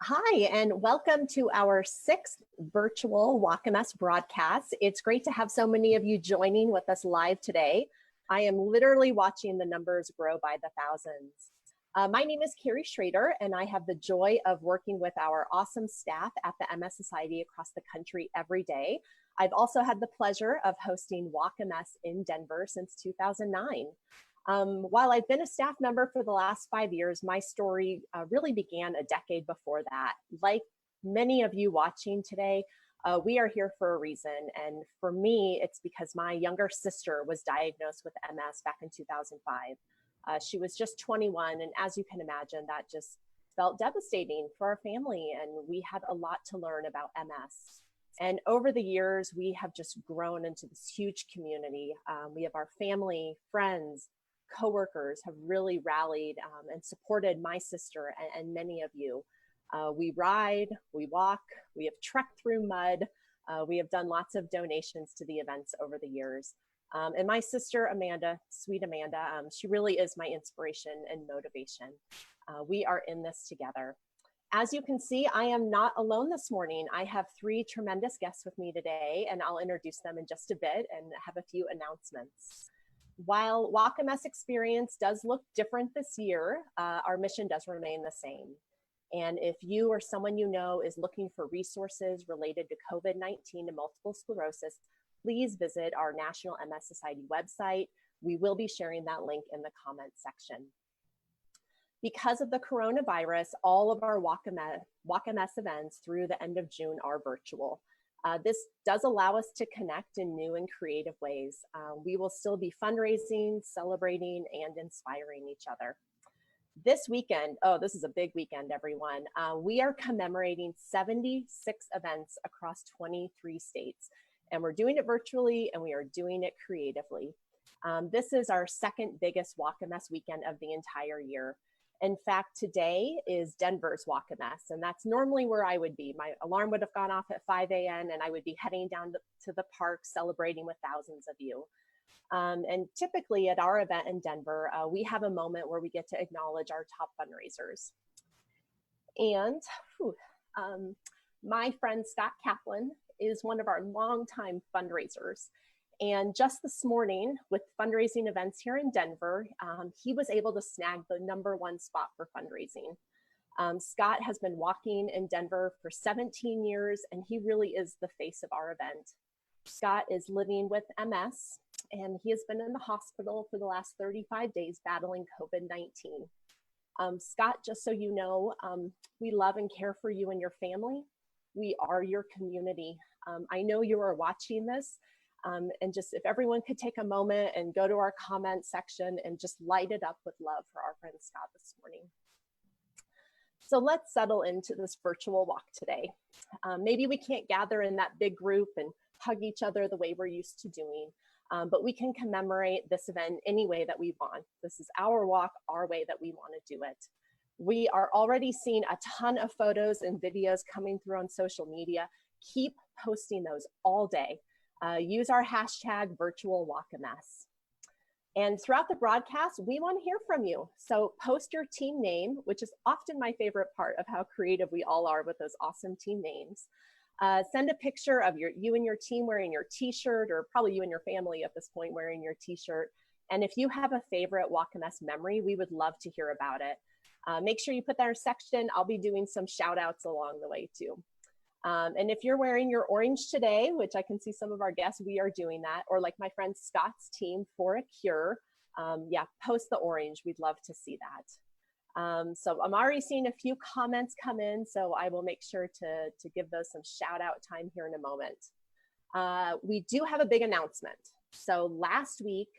Hi, and welcome to our sixth virtual WalkMS broadcast. It's great to have so many of you joining with us live today. I am literally watching the numbers grow by the thousands. My name is Carrie Schrader, and I have the joy of working with our awesome staff at the MS Society across the country every day. I've also had the pleasure of hosting WalkMS in Denver since 2009. While I've been a staff member for the last 5 years, my story really began a decade before that. Like many of you watching today, we are here for a reason. And for me, it's because my younger sister was diagnosed with MS back in 2005. She was just 21. And as you can imagine, that just felt devastating for our family. And we had a lot to learn about MS. And over the years, we have just grown into this huge community. We have our family, friends, coworkers have really rallied and supported my sister and many of you. We ride, we walk, we have trekked through mud. We have done lots of donations to the events over the years. And my sister, Amanda, sweet Amanda, she really is my inspiration and motivation. We are in this together. As you can see, I am not alone this morning. I have three tremendous guests with me today, and I'll introduce them in just a bit and have a few announcements. While WalkMS experience does look different this year, our mission does remain the same. And if you or someone you know is looking for resources related to COVID-19 and multiple sclerosis, please visit our National MS Society website. We will be sharing that link in the comments section. Because of the coronavirus, all of our WalkMS events through the end of June are virtual. This does allow us to connect in new and creative ways. We will still be fundraising, celebrating, and inspiring each other. This weekend, oh, this is a big weekend, everyone. We are commemorating 76 events across 23 states, and we're doing it virtually, and we are doing it creatively. This is our second biggest WalkMS weekend of the entire year. In fact, today is Denver's WalkMS, and that's normally where I would be. My alarm would have gone off at 5 a.m. and I would be heading down to the park celebrating with thousands of you. And typically at our event in Denver, we have a moment where we get to acknowledge our top fundraisers. And my friend Scott Kaplan is one of our longtime fundraisers. And just this morning, with fundraising events here in Denver, he was able to snag the #1 spot for fundraising. Scott has been walking in Denver for 17 years, and he really is the face of our event. Scott is living with MS, and he has been in the hospital for the last 35 days battling COVID-19. Scott, just so you know, we love and care for you and your family. We are your community. I know you are watching this. And just if everyone could take a moment and go to our comment section and just light it up with love for our friend Scott this morning. So let's settle into this virtual walk today. Maybe we can't gather in that big group and hug each other the way we're used to doing, but we can commemorate this event any way that we want. This is our walk, our way that we want to do it. We are already seeing a ton of photos and videos coming through on social media. Keep posting those all day. Use our hashtag #VirtualWalkMS. And throughout the broadcast, we want to hear from you. So post your team name, which is often my favorite part of how creative we all are with those awesome team names. Send a picture of you and your team wearing your t-shirt, or probably you and your family at this point wearing your t-shirt. And if you have a favorite WalkMS memory, we would love to hear about it. Make sure you put that in our section. I'll be doing some shout outs along the way too. And if you're wearing your orange today, which I can see some of our guests, we are doing that, or like my friend Scott's team, For a Cure, yeah, post the orange. We'd love to see that. So I'm already seeing a few comments come in, so I will make sure to give those some shout out time here in a moment. We do have a big announcement. So last week,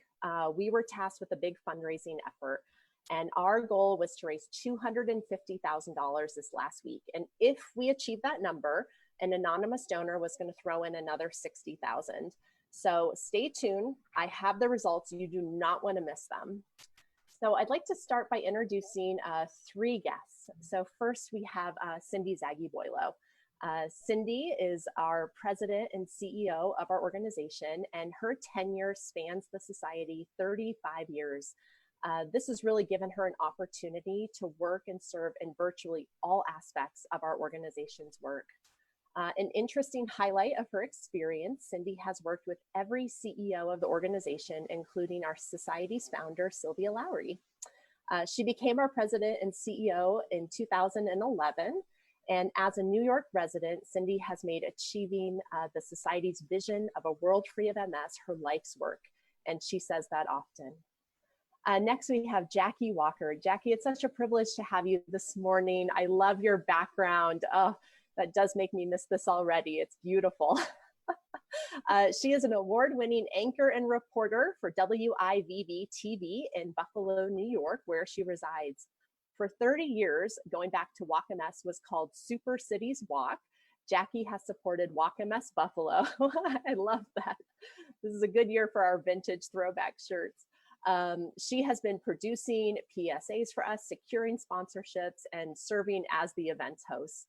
we were tasked with a big fundraising effort. And our goal was to raise $250,000 this last week. And if we achieve that number, an anonymous donor was going to throw in another $60,000. So stay tuned. I have the results. You do not want to miss them. So I'd like to start by introducing three guests. So first we have Cindy Zaghi-Boilo. Cindy is our president and CEO of our organization, and her tenure spans the society 35 years. This has really given her an opportunity to work and serve in virtually all aspects of our organization's work. An interesting highlight of her experience, Cindy has worked with every CEO of the organization, including our society's founder, Sylvia Lowry. She became our president and CEO in 2011. And as a New York resident, Cindy has made achieving the Society's vision of a world free of MS her life's work. And she says that often. Next, we have Jackie Walker. Jackie, it's such a privilege to have you this morning. I love your background. Oh, that does make me miss this already. It's beautiful. She is an award-winning anchor and reporter for WIVB TV in Buffalo, New York, where she resides. For 30 years, going back to Walk MS was called Super Cities Walk. Jackie has supported Walk MS Buffalo. I love that. This is a good year for our vintage throwback shirts. She has been producing PSAs for us, securing sponsorships, and serving as the events host.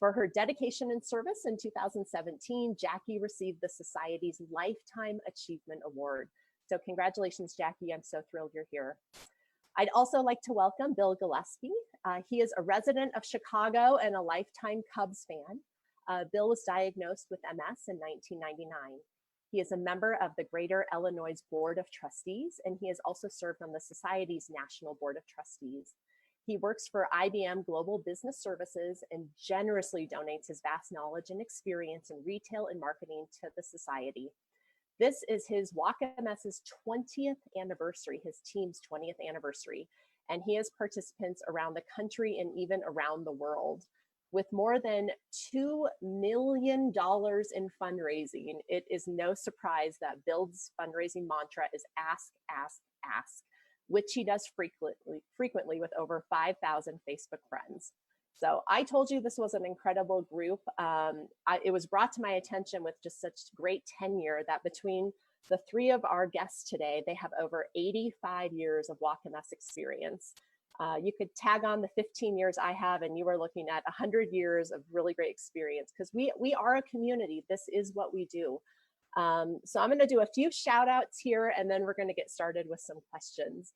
For her dedication and service in 2017, Jackie received the Society's Lifetime Achievement Award. So congratulations, Jackie. I'm so thrilled you're here. I'd also like to welcome Bill Gillespie. He is a resident of Chicago and a lifetime Cubs fan. Bill was diagnosed with MS in 1999. He is a member of the Greater Illinois Board of Trustees, and he has also served on the Society's National Board of Trustees. He works for IBM Global Business Services and generously donates his vast knowledge and experience in retail and marketing to the Society. This is his Walk MS's 20th anniversary, his team's 20th anniversary, and he has participants around the country and even around the world. With more than $2 million in fundraising, it is no surprise that Bill's fundraising mantra is ask, ask, ask, which he does frequently with over 5,000 Facebook friends. So I told you this was an incredible group. It was brought to my attention with just such great tenure that between the three of our guests today, they have over 85 years of Walk MS experience. You could tag on the 15 years I have, and you are looking at 100 years of really great experience because we are a community. This is what we do. So I'm going to do a few shout outs here, and then we're going to get started with some questions.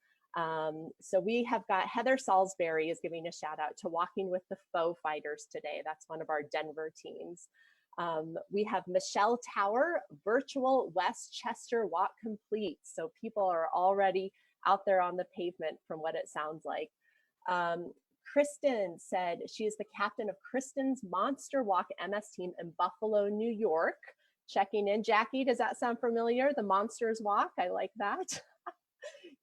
So we have got Heather Salisbury is giving a shout out to Walking with the Faux Fighters today. That's one of our Denver teams. We have Michelle Tower, Virtual Westchester Walk Complete. So people are already out there on the pavement from what it sounds like. Kristen said she is the captain of Kristen's Monster Walk MS team in Buffalo, New York. Checking in. Jackie, does that sound familiar? The Monsters Walk, I like that.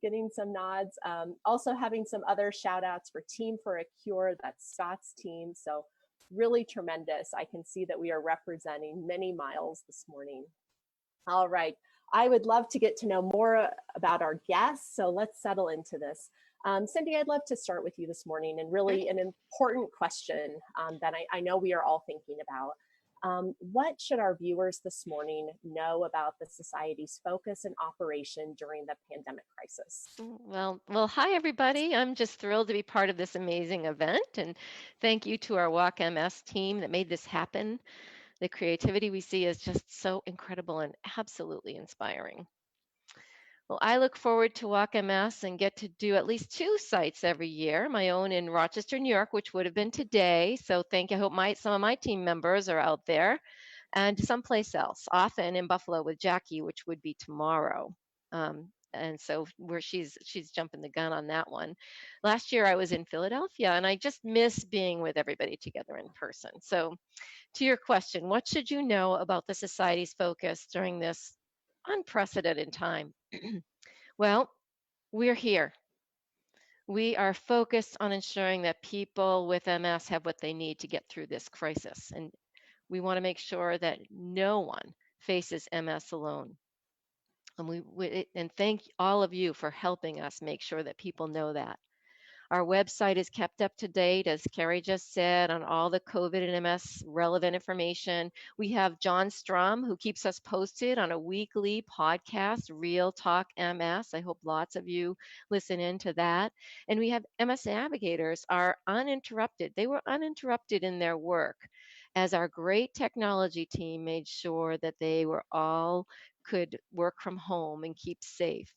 Getting some nods. Also having some other shout outs for Team for a Cure, that's Scott's team. So really tremendous. I can see that we are representing many miles this morning. All right. I would love to get to know more about our guests, so let's settle into this. Cindy, I'd love to start with you this morning, and really an important question that I know we are all thinking about. What should our viewers this morning know about the Society's focus and operation during the pandemic crisis? Well, hi everybody. I'm just thrilled to be part of this amazing event, and thank you to our Walk MS team that made this happen. The creativity we see is just so incredible and absolutely inspiring. Well, I look forward to Walk MS and get to do at least 2 sites every year. My own in Rochester, New York, which would have been today. So thank you. I hope some of my team members are out there, and someplace else, often in Buffalo with Jackie, which would be tomorrow. And so where she's jumping the gun on that one. Last year I was in Philadelphia, and I just miss being with everybody together in person. So to your question, what should you know about the Society's focus during this unprecedented time? Well, we're here. We are focused on ensuring that people with MS have what they need to get through this crisis. And we want to make sure that no one faces MS alone. And thank all of you for helping us make sure that people know that. Our website is kept up to date, as Carrie just said, on all the COVID and MS relevant information. We have John Strum, who keeps us posted on a weekly podcast, Real Talk MS. I hope lots of you listen in to that. And we have MS Navigators are uninterrupted. They were uninterrupted in their work as our great technology team made sure that they were all could work from home and keep safe.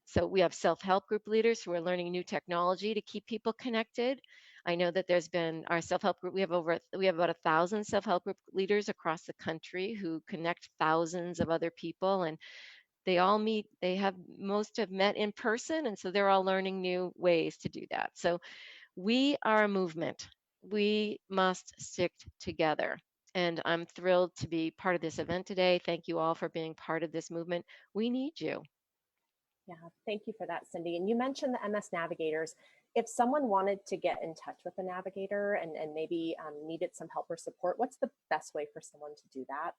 So we have self-help group leaders who are learning new technology to keep people connected. I know that there's been our self-help group. We have about 1,000 self-help group leaders across the country who connect thousands of other people, and they all meet. Most have met in person, and so they're all learning new ways to do that. So we are a movement. We must stick together. And I'm thrilled to be part of this event today. Thank you all for being part of this movement. We need you. Yeah, thank you for that, Cindy. And you mentioned the MS navigators. If someone wanted to get in touch with a navigator and maybe needed some help or support, what's the best way for someone to do that?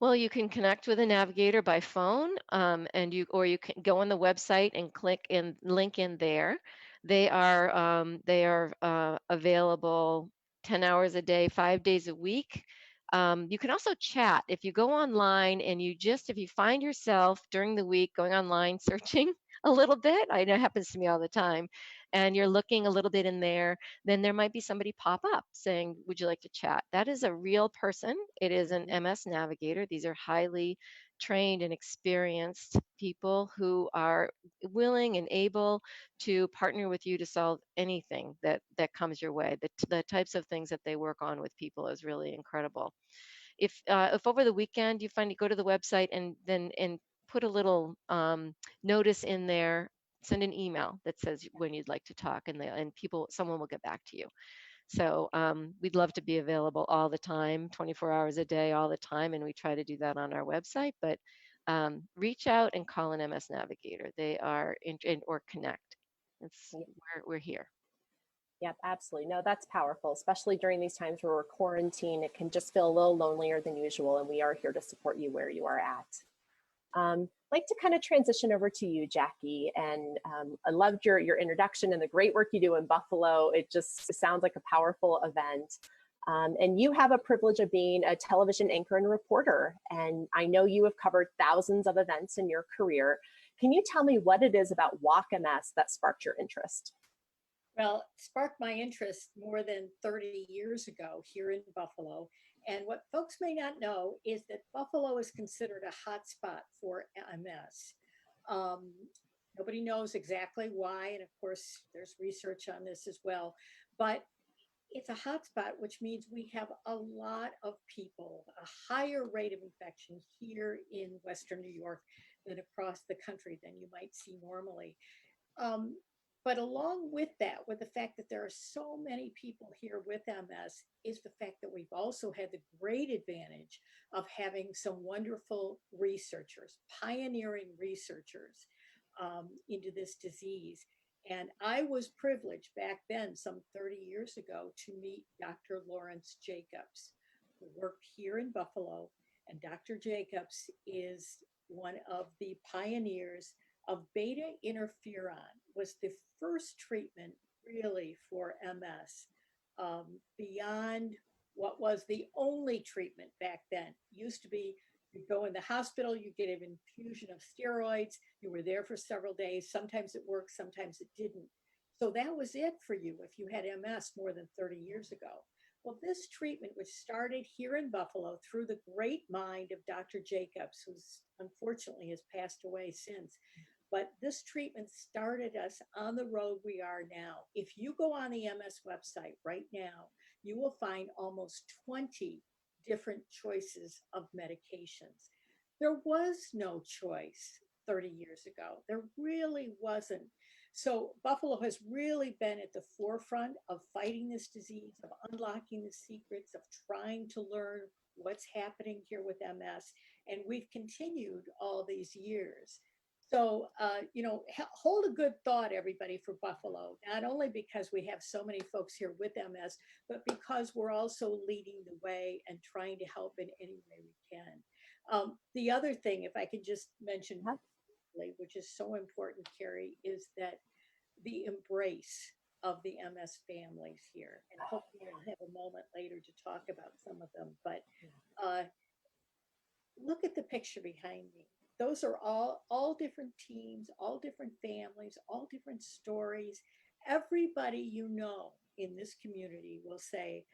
Well, you can connect with a navigator by phone, or you can go on the website and click in link in there. They are available 10 hours a day, 5 days a week. You can also chat if you go online and if you find yourself during the week going online searching a little bit. I know it happens to me all the time, and you're looking a little bit in there, then there might be somebody pop up saying, "Would you like to chat?" That is a real person. It is an Mhm. MS navigator. These are highly trained and experienced people who are willing and able to partner with you to solve anything that comes your way. The types of things that they work on with people is really incredible. If over the weekend you go to the website and put a little notice in there, send an email that says when you'd like to talk, and someone will get back to you. So we'd love to be available all the time, 24 hours a day, all the time, and we try to do that on our website. But reach out and call an MS Navigator. They are or connect. It's we're here. Yep, absolutely. No, that's powerful, especially during these times where we're quarantined. It can just feel a little lonelier than usual, and we are here to support you where you are at. I'd like to kind of transition over to you, Jackie. And I loved your introduction and the great work you do in Buffalo. It sounds like a powerful event. And you have a privilege of being a television anchor and reporter. And I know you have covered thousands of events in your career. Can you tell me what it is about Walk MS that sparked your interest? Well, it sparked my interest more than 30 years ago here in Buffalo. And what folks may not know is that Buffalo is considered a hotspot for MS. Um, Nobody knows exactly why. And of course, there's research on this as well. But it's a hotspot, which means we have a lot of people, a higher rate of infection here in Western New York than across the country than you might see normally. Um, but along with that, with the fact that there are so many people here with MS, is the fact that we've also had the great advantage of having some wonderful researchers, pioneering researchers into this disease. And I was privileged back then, some 30 years ago, to meet Dr. Lawrence Jacobs, who worked here in Buffalo. And Dr. Jacobs is one of the pioneers of beta interferon, was the first treatment really for MS, beyond what was the only treatment back then. Used to be you go in the hospital, you get an infusion of steroids, you were there for several days. Sometimes it worked, sometimes it didn't. So that was it for you if you had MS more than 30 years ago. Well, this treatment, which started here in Buffalo through the great mind of Dr. Jacobs, who's unfortunately has passed away since, but this treatment started us on the road we are now. If you go on the MS website right now, you will find almost 20 different choices of medications. There was no choice 30 years ago. There really wasn't. So Buffalo has really been at the forefront of fighting this disease, of unlocking the secrets, of trying to learn what's happening here with MS. And we've continued all these years. So, hold a good thought, everybody, for Buffalo, not only because we have so many folks here with MS, but because we're also leading the way and trying to help in any way we can. The other thing, if I could just mention, which is so important, Carrie, is that the embrace of the MS families here. And hopefully we'll have a moment later to talk about some of them. But uh, look at the picture behind me. Those are all different teams, all different families, all different stories. Everybody you know in this community will say,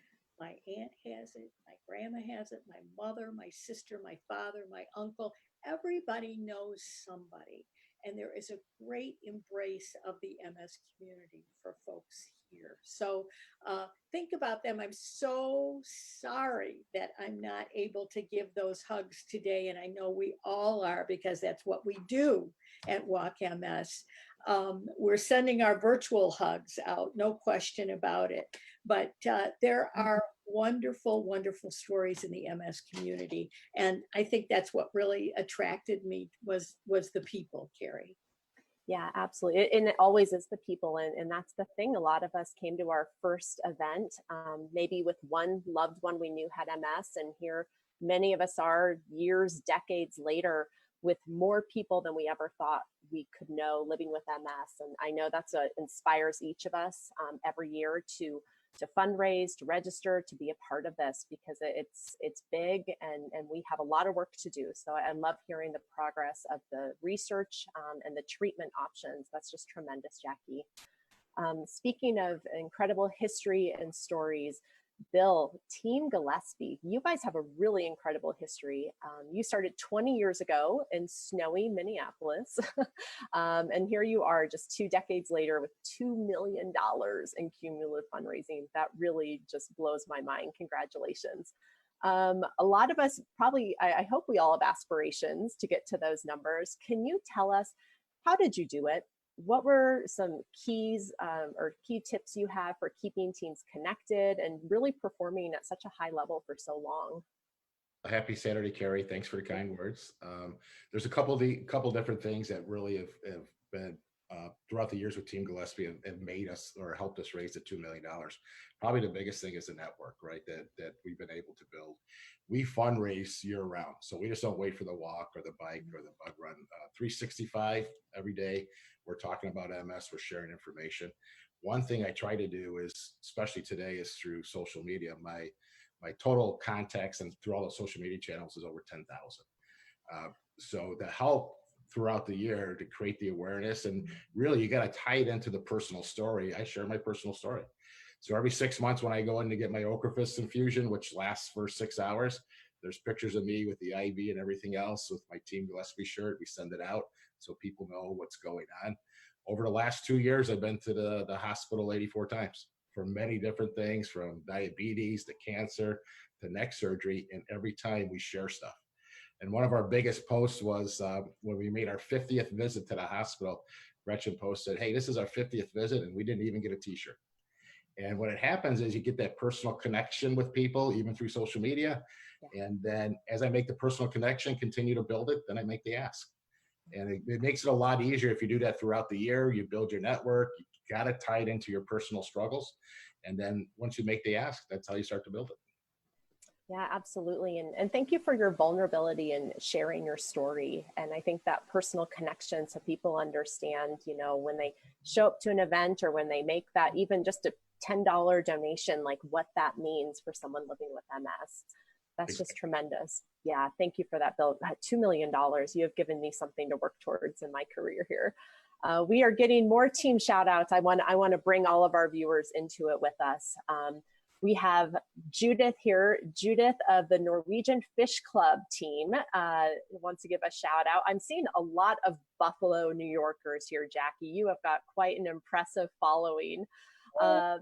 my aunt has it, my grandma has it, my mother, my sister, my father, my uncle. Everybody knows somebody. And there is a great embrace of the MS community for folks here. So think about them. I'm so sorry that I'm not able to give those hugs today. And I know we all are, because that's what we do at Walk MS. We're sending our virtual hugs out, no question about it. But there are wonderful, wonderful stories in the MS community. And I think that's what really attracted me was the people, Carrie. Yeah, absolutely. And it always is the people. And that's the thing. A lot of us came to our first event, maybe with one loved one we knew had MS. And here, many of us are years, decades later, with more people than we ever thought we could know living with MS. And I know that's what inspires each of us every year to fundraise, to register, to be a part of this, because it's big and we have a lot of work to do. So I love hearing the progress of the research and the treatment options. That's just tremendous, Jackie. Speaking of incredible history and stories, Bill, Team Gillespie, you guys have a really incredible history. You started 20 years ago in snowy Minneapolis. And here you are just 2 decades later with $2 million in cumulative fundraising. That really just blows my mind. Congratulations. A lot of us probably, I hope we all have aspirations to get to those numbers. Can you tell us, how did you do it? What were some keys or key tips you have for keeping teams connected and really performing at such a high level for so long? Happy Saturday, Carrie. Thanks for the kind words. There's a couple different things that really have been throughout the years with Team Gillespie have made us or helped us raise the $2 million. Probably the biggest thing is the network, right? That we've been able to build. We fundraise year round. So we just don't wait for the walk or the bike or the bug run. 365 every day. We're talking about MS. We're sharing information. One thing I try to do is, especially today, is through social media. My total contacts and through all the social media channels is over 10,000. So the help throughout the year to create the awareness, and really you got to tie it into the personal story. I share my personal story. So every 6 months when I go in to get my Ocrevus infusion, which lasts for 6 hours, there's pictures of me with the IV and everything else with my Team Gillespie shirt. We send it out so people know what's going on. Over the last 2 years, I've been to the hospital 84 times for many different things, from diabetes to cancer to neck surgery. And every time we share stuff. And one of our biggest posts was when we made our 50th visit to the hospital. Gretchen posted, "Hey, this is our 50th visit and we didn't even get a t-shirt." And what it happens is you get that personal connection with people, even through social media. Yeah. And then as I make the personal connection, continue to build it, then I make the ask. And it makes it a lot easier if you do that throughout the year. You build your network, you got to tie it into your personal struggles. And then once you make the ask, that's how you start to build it. Yeah, absolutely. And thank you for your vulnerability and sharing your story. And I think that personal connection, so people understand, you know, when they show up to an event or when they make that, even just a $10 donation, like what that means for someone living with MS. That's just tremendous. Yeah, thank you for that, Bill. $2 million, you have given me something to work towards in my career here. We are getting more team shout outs. I want to bring all of our viewers into it with us. We have Judith here, Judith of the Norwegian Fish Club team, wants to give a shout out. I'm seeing a lot of Buffalo, New Yorkers here, Jackie. You have got quite an impressive following.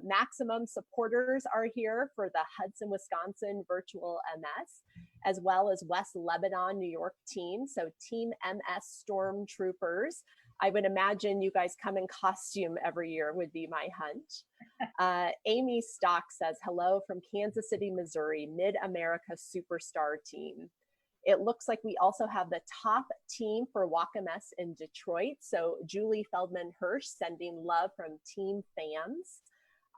Maximum supporters are here for the Hudson, Wisconsin virtual MS, as well as West Lebanon, New York team. So Team MS Stormtroopers. I would imagine you guys come in costume every year would be my hunch. Amy Stock says, hello from Kansas City, Missouri, Mid-America Superstar team. It looks like we also have the top team for Walk MS in Detroit. So Julie Feldman Hirsch sending love from Team Fans.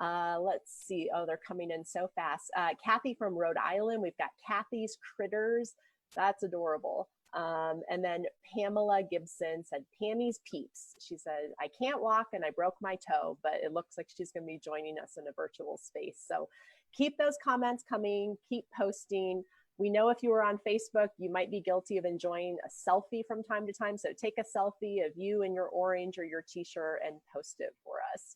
Let's see. Oh, they're coming in so fast. Kathy from Rhode Island. We've got Kathy's Critters. That's adorable. And then Pamela Gibson said, Pammy's Peeps. She said, I can't walk and I broke my toe, but it looks like she's going to be joining us in a virtual space. So keep those comments coming, keep posting. We know if you were on Facebook, you might be guilty of enjoying a selfie from time to time. So take a selfie of you in your orange or your t-shirt and post it for us.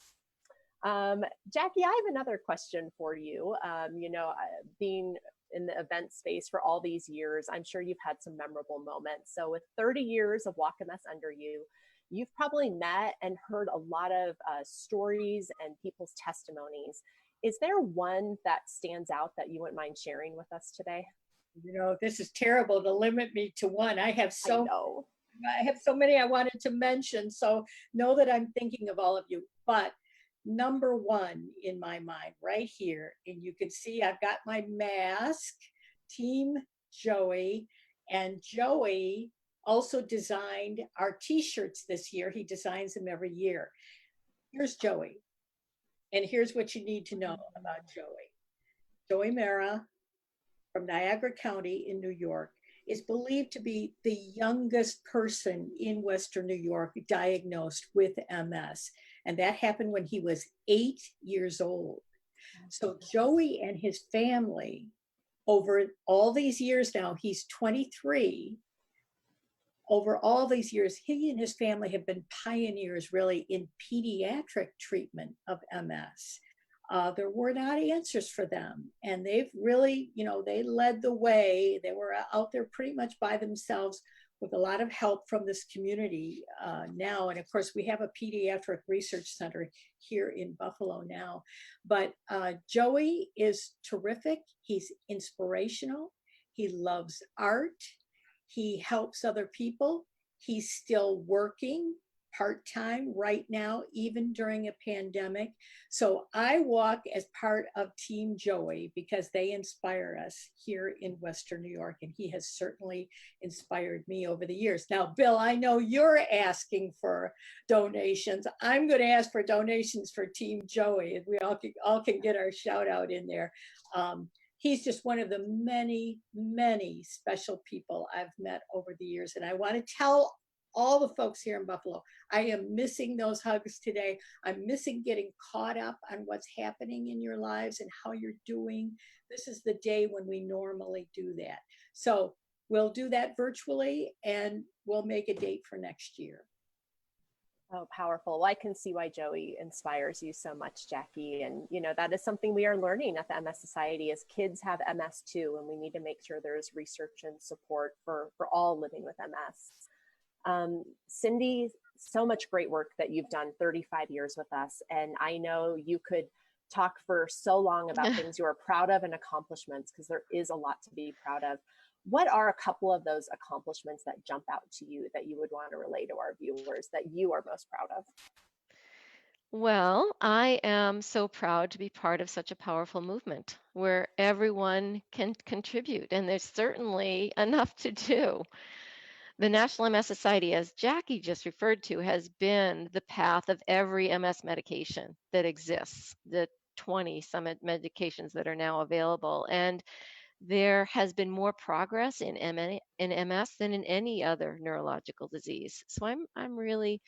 Jackie, I have another question for you. You know, being in the event space for all these years, I'm sure you've had some memorable moments. So with 30 years of Walk MS under you, you've probably met and heard a lot of stories and people's testimonies. Is there one that stands out that you wouldn't mind sharing with us today? You know, this is terrible to limit me to one. I have I know. so many I wanted to mention. So know that I'm thinking of all of you. But number one in my mind right here, and you can see I've got my mask, Team Joey, and Joey also designed our t-shirts this year. He designs them every year. Here's Joey. And here's what you need to know about Joey. Joey Mara from Niagara County in New York is believed to be the youngest person in Western New York diagnosed with MS. And that happened when he was 8 years old. So Joey and his family, over all these years now, he's 23. Over all these years, he and his family have been pioneers really in pediatric treatment of MS. There were not answers for them. And they've really, you know, they led the way. They were out there pretty much by themselves with a lot of help from this community now. And of course, we have a pediatric research center here in Buffalo now. But Joey is terrific. He's inspirational. He loves art. He helps other people. He's still working part-time right now, even during a pandemic. So I walk as part of Team Joey because they inspire us here in Western New York, and he has certainly inspired me over the years. Now, Bill, I know you're asking for donations. I'm going to ask for donations for Team Joey, and we all can get our shout out in there. He's just one of the many, many special people I've met over the years. And I want to tell all the folks here in Buffalo, I am missing those hugs today. I'm missing getting caught up on what's happening in your lives and how you're doing. This is the day when we normally do that. So we'll do that virtually, and we'll make a date for next year. Oh, powerful. Well, I can see why Joey inspires you so much, Jackie. And, you know, that is something we are learning at the MS Society is kids have MS too, and we need to make sure there's research and support for all living with MS. Cindy, so much great work that you've done 35 years with us. And I know you could talk for so long about things you are proud of and accomplishments, because there is a lot to be proud of. What are a couple of those accomplishments that jump out to you that you would want to relay to our viewers that you are most proud of? Well, I am so proud to be part of such a powerful movement where everyone can contribute, and there's certainly enough to do. The National MS Society, as Jackie just referred to, has been the path of every MS medication that exists, the 20 some medications that are now available. And there has been more progress in MS than in any other neurological disease. So I'm really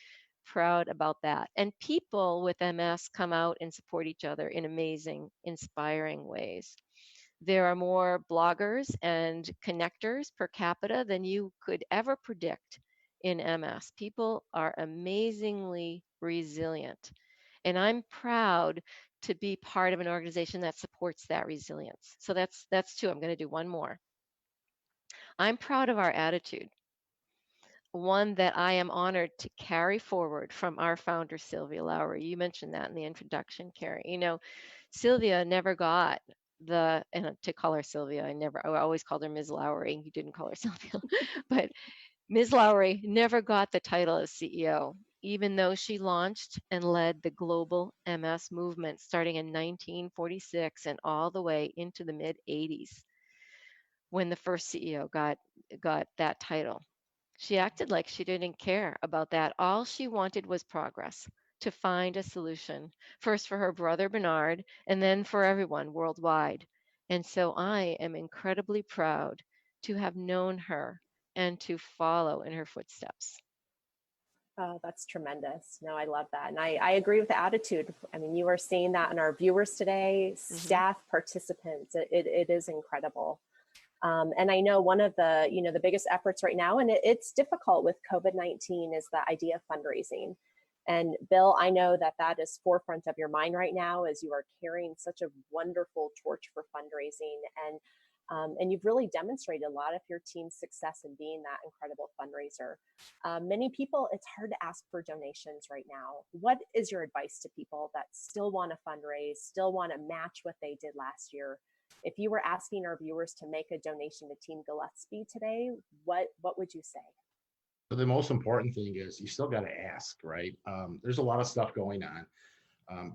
proud about that. And people with MS come out and support each other in amazing, inspiring ways. There are more bloggers and connectors per capita than you could ever predict in MS. People are amazingly resilient. And I'm proud to be part of an organization that supports that resilience. So that's two. I'm going to do one more. I'm proud of our attitude, one that I am honored to carry forward from our founder, Sylvia Lowry. You mentioned that in the introduction, Carrie. You know, Sylvia never got and to call her Sylvia, I always called her Ms. Lowry. You didn't call her Sylvia, but Ms. Lowry never got the title of CEO, even though she launched and led the global MS movement starting in 1946 and all the way into the mid 80s when the first CEO got that title. She acted like she didn't care about that. All she wanted was progress, to find a solution, first for her brother Bernard, and then for everyone worldwide. And so I am incredibly proud to have known her and to follow in her footsteps. Oh, that's tremendous. No, I love that. And I agree with the attitude. I mean, you are seeing that in our viewers today, staff, participants. It is incredible. And I know one of the, the biggest efforts right now, and it's difficult with COVID-19, is the idea of fundraising. And Bill, I know that is forefront of your mind right now as you are carrying such a wonderful torch for fundraising. And And you've really demonstrated a lot of your team's success in being that incredible fundraiser. Many people, it's hard to ask for donations right now. What is your advice to people that still want to fundraise, still want to match what they did last year? If you were asking our viewers to make a donation to Team Gillespie today, what would you say? So the most important thing is you still got to ask, right? There's a lot of stuff going on.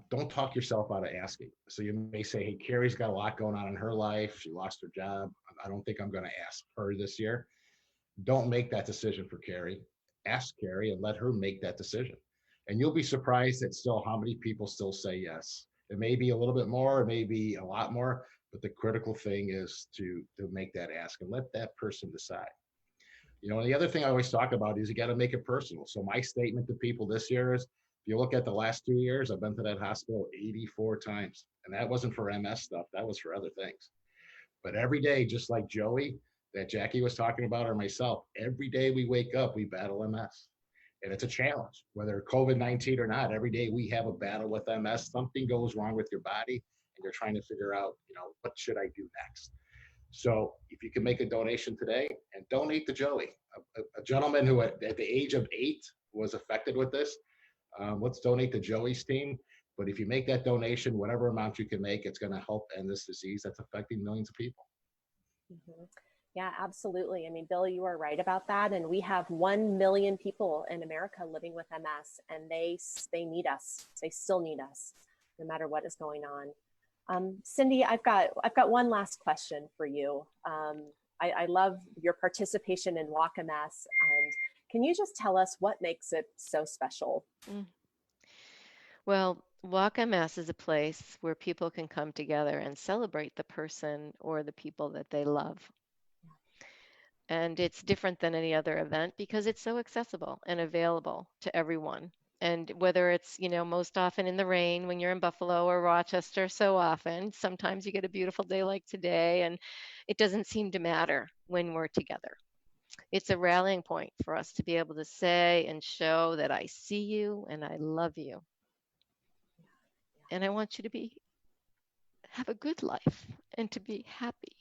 Don't talk yourself out of asking. So you may say, hey, Carrie's got a lot going on in her life. She lost her job. I don't think I'm going to ask her this year. Don't make that decision for Carrie. Ask Carrie and let her make that decision. And you'll be surprised at still how many people still say yes. It may be a little bit more, it may be a lot more, but the critical thing is to make that ask and let that person decide. You know, and the other thing I always talk about is you got to make it personal. So my statement to people this year is, if you look at the last 2 years, I've been to that hospital 84 times. And that wasn't for MS stuff, that was for other things. But every day, just like Joey, that Jackie was talking about, or myself, every day we wake up, we battle MS. And it's a challenge, whether COVID-19 or not. Every day we have a battle with MS. Something goes wrong with your body, and you're trying to figure out, you know, what should I do next? So if you can make a donation today, and donate to Joey, a gentleman who at the age of 8 was affected with this. Let's donate to Joey's team. But if you make that donation, whatever amount you can make, it's going to help end this disease that's affecting millions of people. Mm-hmm. Yeah, absolutely. I mean, Bill, you are right about that. And we have 1 million people in America living with MS, and they need us. They still need us, no matter what is going on. Cindy, I've got one last question for you. I love your participation in Walk MS, and can you just tell us what makes it so special? Well, Walk MS is a place where people can come together and celebrate the person or the people that they love. And it's different than any other event because it's so accessible and available to everyone. And whether it's, you know, most often in the rain when you're in Buffalo or Rochester, so often, sometimes you get a beautiful day like today, and it doesn't seem to matter when we're together. It's a rallying point for us to be able to say and show that I see you and I love you. And I want you to have a good life and to be happy.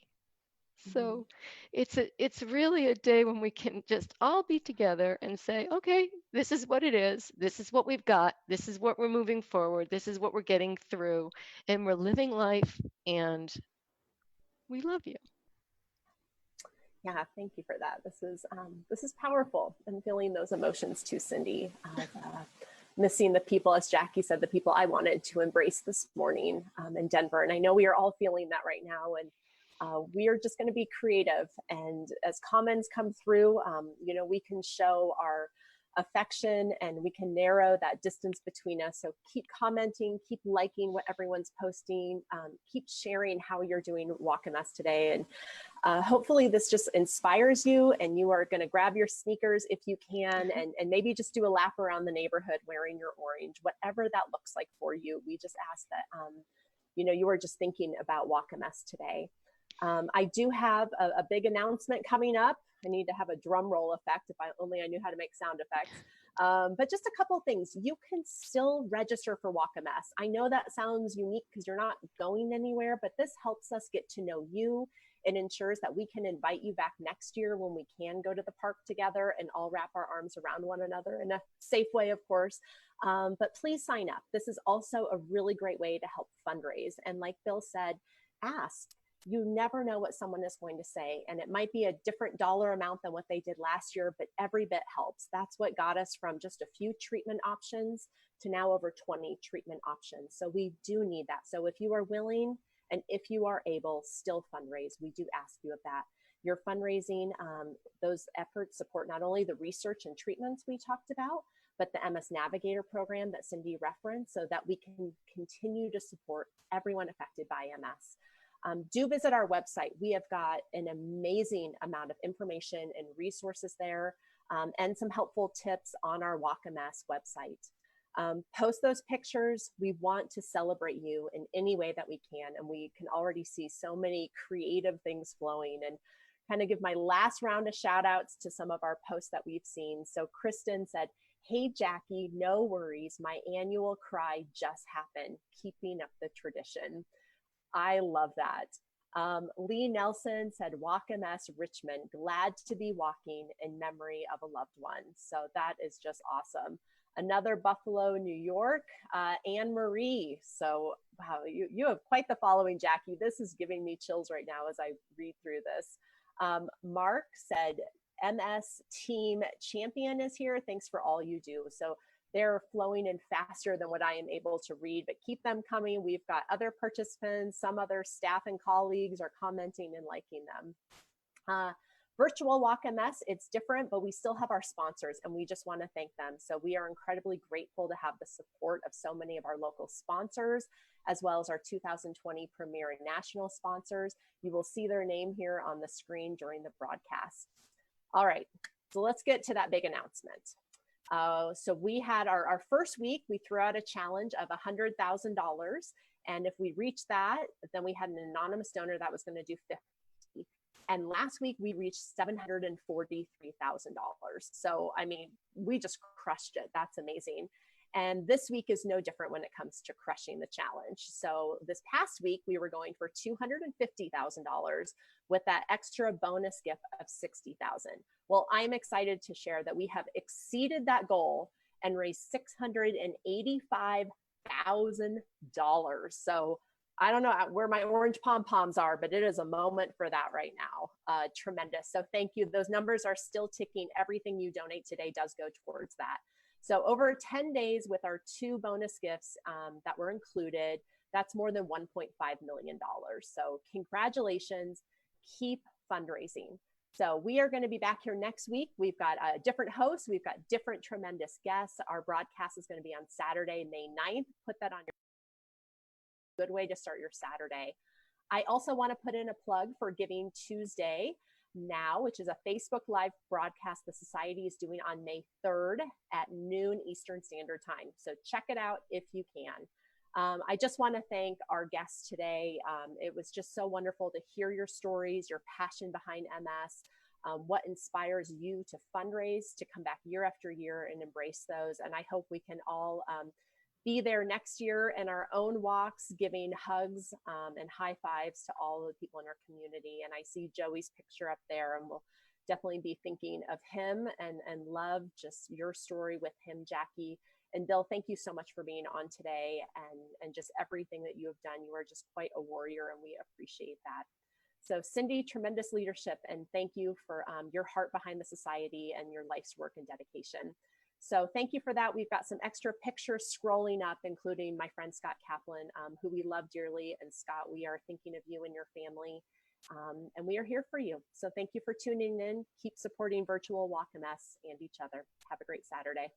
So it's really a day when we can just all be together and say, okay, this is what it is. This is what we've got. This is what we're moving forward. This is what we're getting through. And we're living life, and we love you. Yeah, thank you for that. This is powerful. I'm feeling those emotions too, Cindy. Missing the people, as Jackie said, the people I wanted to embrace this morning in Denver. And I know we are all feeling that right now. And we are just going to be creative. And as comments come through, you know, we can show our affection and we can narrow that distance between us. So keep commenting, keep liking what everyone's posting, keep sharing how you're doing Walk MS today. And hopefully this just inspires you, and you are going to grab your sneakers if you can, and maybe just do a lap around the neighborhood wearing your orange, whatever that looks like for you. We just ask that, you know, you are just thinking about Walk MS today. I do have a big announcement coming up. I need to have a drum roll effect. If I knew how to make sound effects. But just a couple things. You can still register for Walk MS. I know that sounds unique because you're not going anywhere, but this helps us get to know you. It ensures that we can invite you back next year when we can go to the park together and all wrap our arms around one another in a safe way, of course. But please sign up. This is also a really great way to help fundraise. And like Bill said, ask. You never know what someone is going to say, and it might be a different dollar amount than what they did last year, but every bit helps. That's what got us from just a few treatment options to now over 20 treatment options. So we do need that. So if you are willing and if you are able, still fundraise. We do ask you of that. Your fundraising, those efforts support not only the research and treatments we talked about, but the MS Navigator program that Cindy referenced, so that we can continue to support everyone affected by MS. Do visit our website. We have got an amazing amount of information and resources there, and some helpful tips on our Walk MS website. Post those pictures. We want to celebrate you in any way that we can, and we can already see so many creative things flowing. And kind of give my last round of shout outs to some of our posts that we've seen. So Kristen said, "Hey Jackie, no worries. My annual cry just happened. Keeping up the tradition." I love that. Lee Nelson said, Walk MS Richmond, glad to be walking in memory of a loved one. So that is just awesome. Another Buffalo, New York, Anne Marie. So wow, you have quite the following, Jackie. This is giving me chills right now as I read through this. Mark said, MS team champion is here. Thanks for all you do. So they're flowing in faster than what I am able to read, but keep them coming. We've got other participants, some other staff and colleagues are commenting and liking them. Virtual Walk MS, it's different, but we still have our sponsors and we just want to thank them. So we are incredibly grateful to have the support of so many of our local sponsors, as well as our 2020 premier and national sponsors. You will see their name here on the screen during the broadcast. All right, so let's get to that big announcement. So we had our first week, we threw out a challenge of $100,000. And if we reached that, then we had an anonymous donor that was going to do 50. And last week we reached $743,000. So, I mean, we just crushed it. That's amazing. And this week is no different when it comes to crushing the challenge. So this past week, we were going for $250,000 with that extra bonus gift of $60,000. Well, I'm excited to share that we have exceeded that goal and raised $685,000. So I don't know where my orange pom-poms are, but it is a moment for that right now. Tremendous. So thank you. Those numbers are still ticking. Everything you donate today does go towards that. So over 10 days with our 2 bonus gifts that were included, that's more than $1.5 million. So congratulations, keep fundraising. So we are going to be back here next week. We've got a different host. We've got different tremendous guests. Our broadcast is going to be on Saturday, May 9th. Put that on your good way to start your Saturday. I also want to put in a plug for Giving Tuesday now, which is a Facebook Live broadcast the Society is doing on May 3rd at noon Eastern Standard Time. So check it out if you can. I just want to thank our guests today. It was just so wonderful to hear your stories, your passion behind MS, what inspires you to fundraise, to come back year after year and embrace those. And I hope we can all be there next year in our own walks, giving hugs and high fives to all the people in our community. And I see Joey's picture up there, and we'll definitely be thinking of him and love just your story with him, Jackie. And Bill, thank you so much for being on today and just everything that you have done. You are just quite a warrior, and we appreciate that. So Cindy, tremendous leadership, and thank you for your heart behind the Society and your life's work and dedication. So thank you for that. We've got some extra pictures scrolling up, including my friend Scott Kaplan, who we love dearly. And Scott, we are thinking of you and your family, and we are here for you. So thank you for tuning in. Keep supporting Virtual Walk MS and each other. Have a great Saturday.